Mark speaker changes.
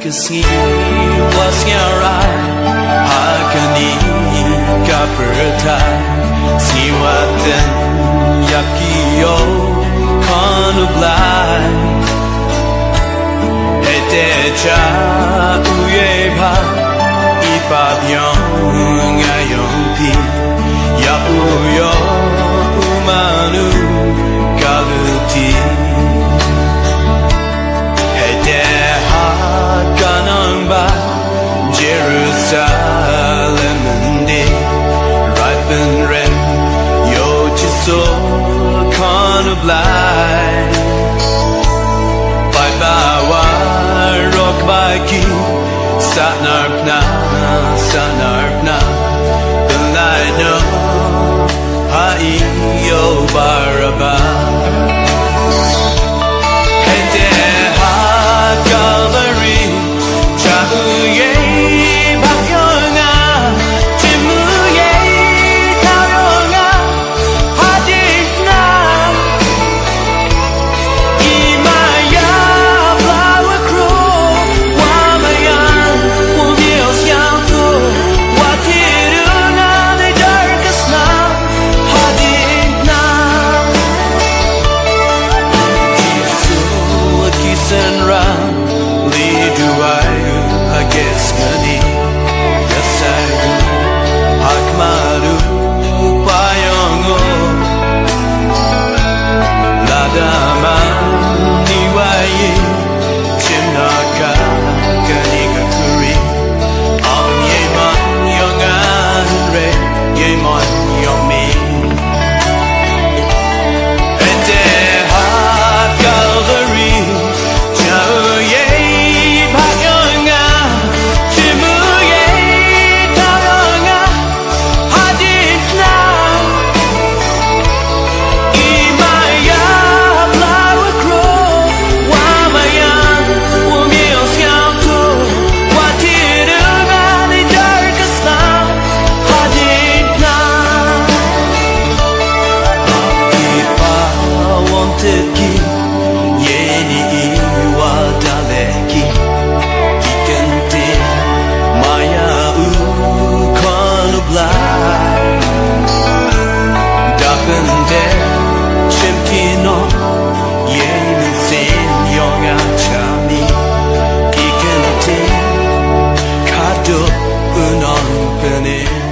Speaker 1: Cause he was your eye Hakani kapertai Siwatan yakiyo Konublai Etecha uyeba Ipabyong ayompi Yapuyo umanu galuti Jerusalem ripen red yo chiso konublai Bai bawa rock baki satnarpna Belai no hai yo baraba Hete ha Calvary Chahuye Unang